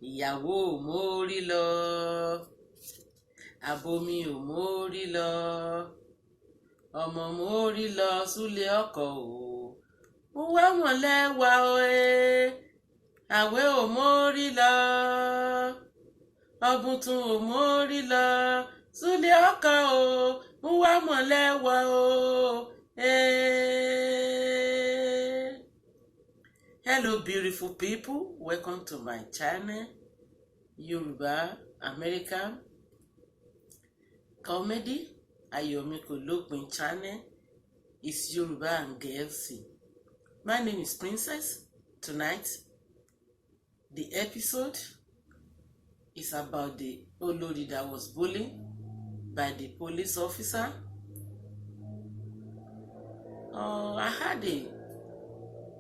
ìyàwó ò mórí lọ abomi ò mórí lọ ọmọ mórí lọ súlé ọkọ o mo wá wọn lẹ́wà o àwẹ̀ ò mórí lọ ọ̀bùntún ò mórí lọ súlé ọkọ o mo wá wọn lẹ́wà o. Hello beautiful people, welcome to my channel, Yoruba American Comedy. Ayomikolopin channel is Yoruba and Gẹ̀ẹ́sì. My name is Princess. Tonight, the episode is about the Olori that was bullied by the police officer. I had a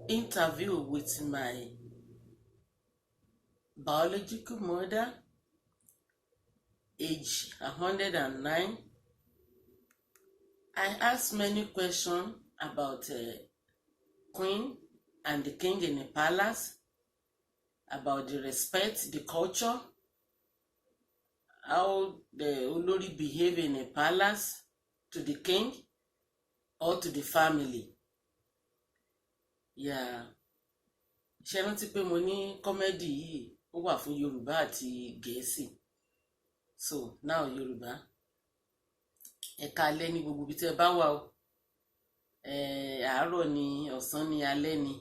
interview with my biological mother, age 109. I asked many questions about Queen and the King in the palace, about the respect, the culture, how the Olori behave in the palace to the king or to the family. Yeah, ṣe rántí pé mo ní kọ́mẹ́dì yìí ó wà fún Yorùbá àti Gẹ̀ẹ́sì. So now Yorùbá, ẹ káalẹ́ ní gbogbo ibi tí ẹ bá wà o. Àárọ̀ ni, ọ̀sán ni, alẹ́ ni.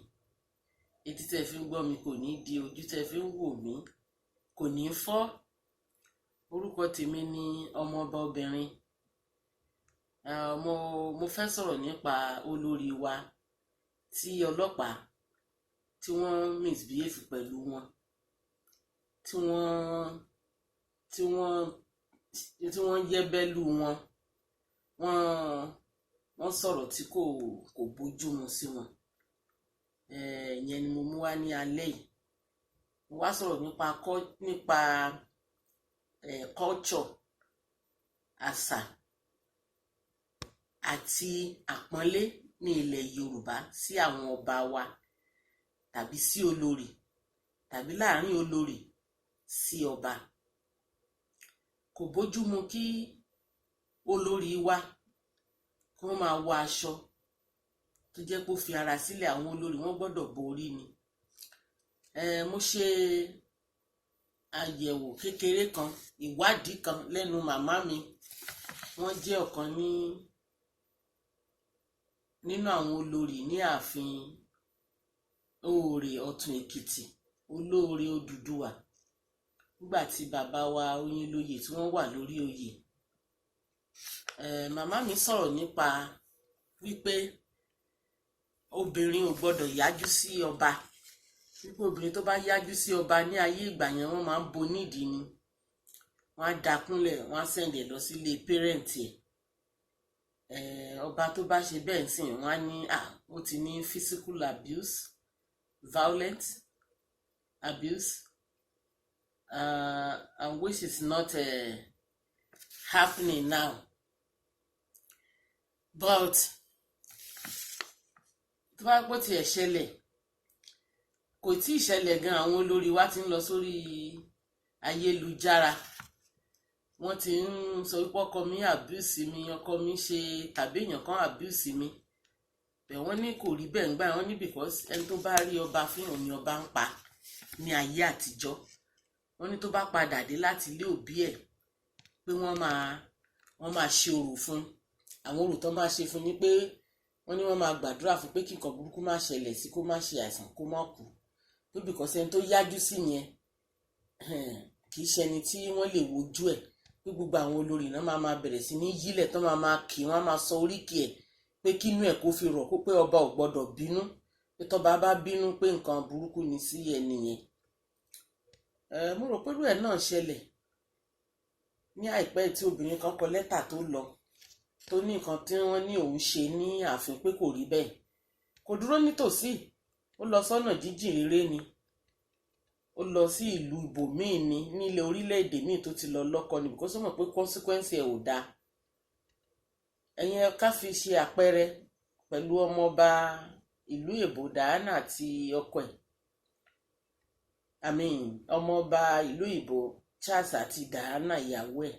Etí tẹ́ fi ń gbọ́ mi kò ní di, ojú tẹ́ fi ń wò mí kò ní fọ́. Orúkọ tèmi ni ọmọọba obìnrin. Mo fẹ́ sọ̀rọ̀ nípa olórí wa tí ọlọ́pàá tí wọ́n misbehave pẹ̀lú wọn, tí wọ́n yẹ́bẹ́lú wọn, wọ́n sọ̀rọ̀ tí kò bójúmu sí wọn. Ìyẹn ni mo mú wá ní alẹ́ yìí. Mo wá sọ̀rọ̀ nípa culture, àṣà àti àpọ́nlé ní ilẹ̀ Yorùbá sí àwọn ọba wa tàbí sí olórí tàbí láàrin olórí sí ọba. Kò bójúmu kí olórí wa kí wọ́n máa wọ aṣọ tó jẹ́ pé ó fi ara sílẹ̀. Àwọn olórí wọ́n gbọ́dọ̀ borí ni. Mo ṣe àyẹ̀wò kékeré kan, ìwádìí kan lẹ́nu màmá mi. Wọ́n jẹ́ ọ̀kan nínú àwọn olórí ní ààfin Oòrè Ọ̀tún Èkìtì, olóore Odùduwà, nígbà tí bàbá wa Oyinlóye tí wọ́n wà lórí oyè. Màmá mi sọ̀rọ̀ nípa wípé obìnrin ò gbọ́dọ̀ yájú sí ọba, wípé obìnrin tó bá yájú sí ọba ní ayé ìgbà yẹn wọ́n máa ń bo nídìí ni, wọ́n á dákúnlẹ̀, wọ́n á sẹ̀ǹdẹ̀ lọ sílé pẹ́rẹ́ǹtì ẹ̀. Ọba tó bá ṣe bẹ́ẹ̀ sìn wọ́n á ní ó ti ní physical abuse, violent abuse, and which is not happening now. But tó bá gbọ́ tiẹ̀ ṣẹlẹ̀, kò tí ì ṣẹlẹ̀ gan, àwọn olórí wa ti ń lọ sórí ayélujára. Wọ́n ti ń sọ wípé ọkọ mi abuse mi, ọkọ mi ṣe tàbí èèyàn kan abuse mi. Bẹ̀ wọ́n ní kò rí bẹ́ẹ̀ ń gbà, wọ́n ní because ẹni tó bá rí ọba fihàn ni ọba ń pa ní ayé àtijọ́. Wọ́n ní tó bá padà dé láti ilé òbí ẹ̀ pé wọ́n máa ṣe orò fún. Àwọn orò tó máa ṣe fún ni pé wọ́n ní wọ́n máa gbàdúrà fún pé kí nǹkan burúkú má ṣẹlẹ̀ sí, kó má ṣe àìsàn, kó má kú. Tó because ẹni tó yájú sí yẹn kì í ṣe ẹni tí wọ́n lè wojú ẹ̀. Pé gbogbo àwọn olórí náà máa bẹ̀rẹ̀ sí ní yílẹ̀ tó máa kì, wọ́n máa sọ oríkì ẹ̀ pé kínú ẹ̀ kó fi rọ̀, kó pé ọba ò gbọ́dọ̀ bínú, pé tọ́ba bá bínú pé nǹkan burúkú ni sí ẹni yẹn. Mo rò pé irú ẹ̀ náà ṣẹlẹ̀ ní àìpẹ́ tí obìnrin kan kọ lẹ́tà tó lọ, tó ní nǹkan tí wọ́n ní òun ṣe ní ààfin pé kò rí bẹ́ẹ̀. Kò dúró nítòsí, ó lọ sọ́nà jíjìn réré ni, ó lọ sí ìlú ibòmíì ni, nílé orílẹ̀-èdè míì tó ti lọ lọ́kọ ni, because ó mọ̀ pé consequence ẹ̀ ò dáa. Ẹ̀yin ká fi ṣe àpẹẹrẹ pẹ̀lú ọmọọba ìlú Èbó Diana àti ọkọ ẹ̀. ọmọọba ìlú ìbò Charles àti Diana ìyàwó ẹ̀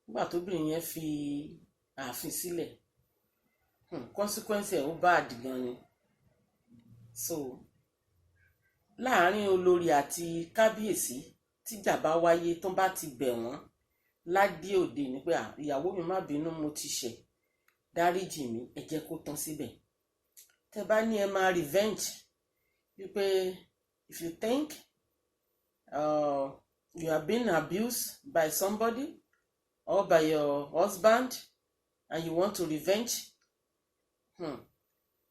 nígbà tóbìnrin yẹn fi ààfin sílẹ̀ consequence ẹ̀ ó bá àdìgan ni. So láàárín olórí àti kábíyèsí tíjà bá wáyé tó bá ti bẹ̀ wọ́n ládé òde ni pé ìyàwó mi má bínú, mo ti ṣẹ̀, dáríjì mi, ẹ jẹ́ kó tán síbẹ̀. Tẹ́ bá ní ẹ máa revenge wípé if you think you are being abused by somebody or by your husband and you want to revenge,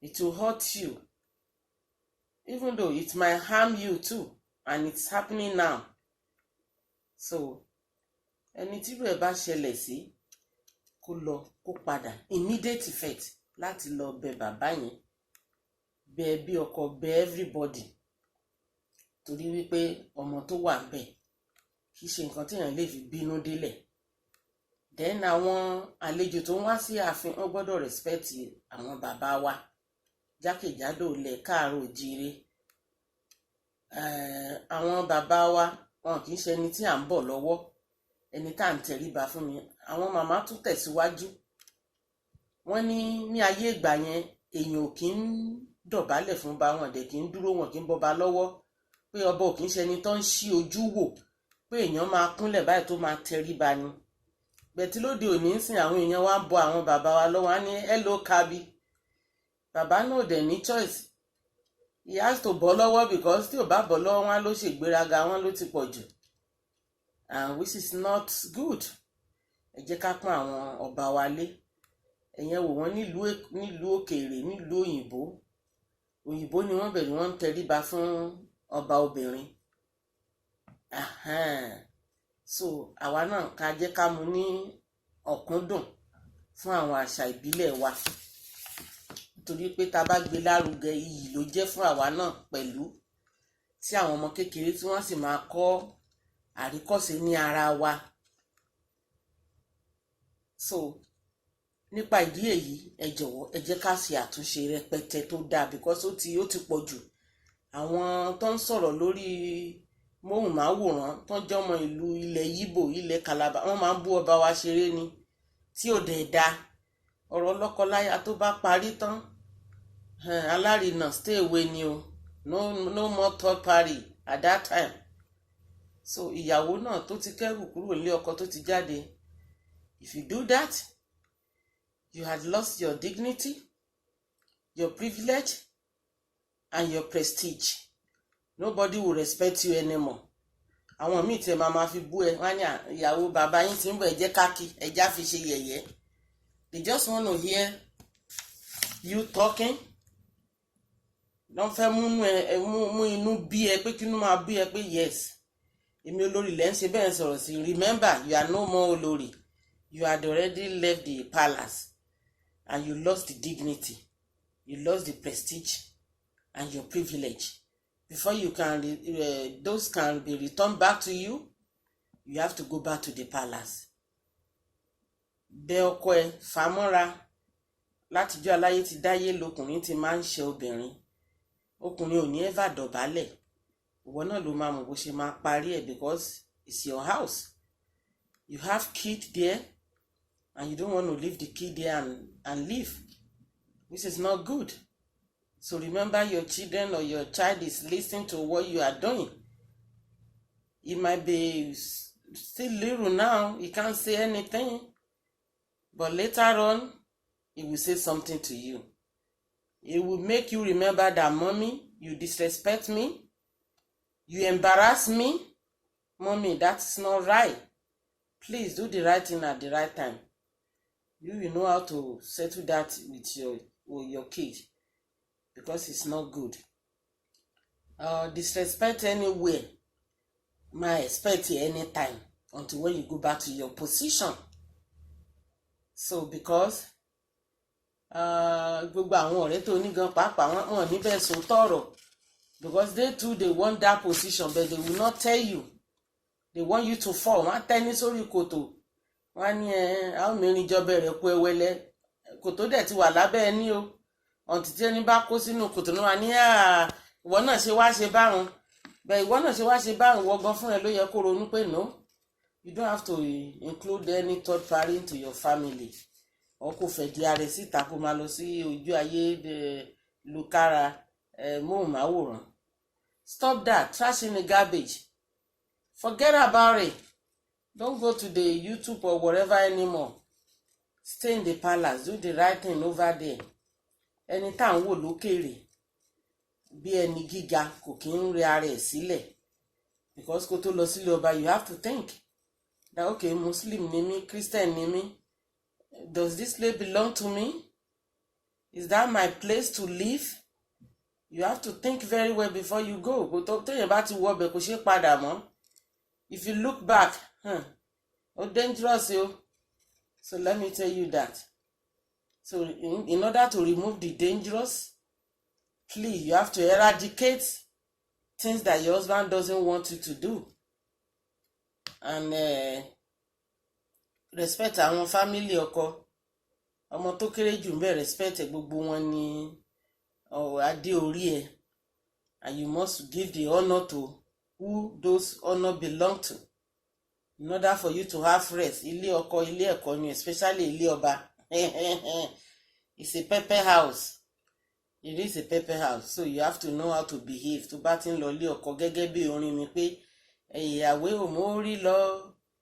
it will hurt you, even though it might harm you too, and it's happening now. So ẹni tí irú ẹ̀ bá ṣẹlẹ̀ sí kó lọ kó padà immediate effect láti lọ bẹ̀ bàbá yẹn, bẹ̀ bí ọkọ, bẹ̀ everybody, torí wípé ọmọ tó wà ńbẹ̀ kì í ṣe nǹkan téèyàn lè fi bínú délẹ̀. Then àwọn àlejò tó ń wá sí ààfin wọn gbọ́dọ̀ respect àwọn bàbá wa jákèjádò ilẹ̀ káàárọ̀ oòjíire. Àwọn bàbá wa wọn kì í ṣe ẹni tí à ń bọ̀ lọ́wọ́, ẹni tá à ń tẹríba fún ni. Àwọn màmá tún tẹ̀síwájú, wọ́n ní ayé ìgbà yẹn èèyàn ò kí ń dọ̀bálẹ̀ fún ba wọn, dẹ̀ kí ń dúró, wọn kí ń bọba lọ́wọ́, pé ọba ò kí ń ṣe ẹni tó ń ṣí ojú wò pé èèyàn máa kúnlẹ̀ báyìí tó máa tẹríba ni. Bẹ̀tí lóde òní ń sìn àwọn èèyàn wá ń bọ àwọn bàbá wa lọ́wọ́, á ní hello kabi. Bàbá náà dẹ̀ ní choice, he has to bọ́ lọ́wọ́ because tí ò bá bọ́ lọ́wọ́ wọn ló ṣègbéraga, wọn ló ti pọ̀ jù, and which is not good. Ẹ jẹ́ ká pọ́n àwọn ọba wa lé. Ẹ̀yẹn wò wọ́n nílùú òkèèrè, nílùú òyìnbó ni wọ́n bẹ̀rẹ̀ wọ́n ń tẹríba fún ọba obìnrin. So àwa náà ká jẹ́ ká mú ní ọ̀kúndùn fún àwọn àṣà ìbílẹ̀ wa, torí pé tá bá gbé lárugẹ iyì ló jẹ́ fún àwa náà pẹ̀lú, tí àwọn ọmọ kékeré tí wọ́n sì máa kọ́ àríkọ́ṣe ní ara wa. So nípa ìdí èyí ẹ jọ̀wọ́ ẹ jẹ́ ká ṣe àtúnṣe rẹpẹtẹ tó dáa, because ó ti pọ̀ jù. Àwọn tó ń sọ̀rọ̀ lórí móhùnmáwòrán tó ń jẹ́ ọmọ ìlú ilẹ̀ Yíbò, ilẹ̀ Calabar, wọ́n máa ń bú ọba wa ṣeré ni, tí ò dẹ̀ da. Ọ̀rọ̀ lọ́kọláya tó bá parí tán, alárinà stay away ni o, no more third party at that time. So ìyàwó náà tó ti kẹ́rù kúrò nílé ọkọ tó ti jáde, if you do that, you had lost your dignity, your privilege, and your prestige. Nobody will respect you anymore. Àwọn míì tẹ máa fi bú ẹ, wọ́n ní ìyàwó bàbá yín tí ń bọ̀, ẹ jẹ́ káàkì, ẹ já fi ṣe yẹ̀yẹ́. They just want to hear you talking. Don't fẹ́ mú inú bí ẹ pé kínú máa bí ẹ pé yes, èmi olórí lẹ́ ń ṣe bẹ́ẹ̀ sọ̀rọ̀ sí. Remember, you are no more olórí. You had already left the palace and you lost the dignity, you lost the prestige and your privilege. Before you can those can be returned back to you, you have to go back to the palace. Bẹ́ ọkọ ẹ fàmọ́ra, látijọ́ aláyé ti dáyé lọkùnrin ti máa ń ṣe obìnrin. Ọkùnrin ò ní ever dọ̀bálẹ̀. Ìwọ náà ló máa mọ̀ bó ṣe máa parí ẹ̀, because it's your house. You have kid there and you don't want to leave the kid there and leave, which is not good. So remember, your children or your child is listening to what you are doing. He might be still little now, he can't say anything, but later on he will say something to you. It will make you remember that, mommy, you disrespect me, you embarrass me. Mommy, that's not right. Please do the right thing at the right time. You will know how to settle that with your kid, because it's not good. Disrespect anywhere, might expect you anytime until when you go back to your position. So because gbogbo àwọn ọ̀rẹ́ tó ní gan pàápàá wọn níbẹ̀ sọ tọ̀rọ̀, because they too they want that position, but they will not tell you. They want you to fall. Wọ́n á tẹ́ ní sórí kòtò, wọ́n á ní àwọn mìíràn ìjọba rẹ̀ kú ẹwẹ́lẹ́, kòtò dẹ̀ ti wà lábẹ́ ẹni o. Ọ̀ntì tí ẹni bá kó sínú kòtò náà ní ìwọ náà ṣe wá ṣe báwọn. But ìwọ náà ṣe wá ṣe báwọn ìwọ gan fún ẹ ló yẹ kó ronú pé no, you don't have to include any third party into your family. Or kò fẹ́ di ààrẹ síta kó máa lọ sí ojú ayé lukára móhùnmáwòrán. Stop that, trash in the garbage. Forget about it. Don't go to the YouTube or whatever anymore. Stay in the palace, do the right thing over there. Ẹni tá à ń wò lókèèrè bí ẹni gíga kò kí ń rí ara ẹ̀ sílẹ̀. Because kó tó lọ sílé ọba, you have to think that okay, Muslim ni mí, Christian ni mí. Does this place belong to me? Is that my place to live? You have to think very well before you go. Kò tó téèyàn bá ti wọ ọbẹ̀ kò ṣe padà mọ́. If you look back, dangerous yo. So let me tell you that. So in order to remove the dangerous, please, you have to eradicate things that your husband doesn't want you to do. And respect àwọn family ọkọ. Ọmọ tó kéré jù ń bẹ respect gbogbo wọn ní adé orí ẹ. And you must give the honor to who those honor belong to. In order for you to have rest, ilé ọkọ, ilé ẹ̀kọ́ ni, especially ilé ọba. It's a pepper house. It is a pepper house. So you have to know how to behave. Tó bá ti ń lọ ilé ọkọ gẹ́gẹ́ bí orin mi pé ìyàwó ò mórí lọ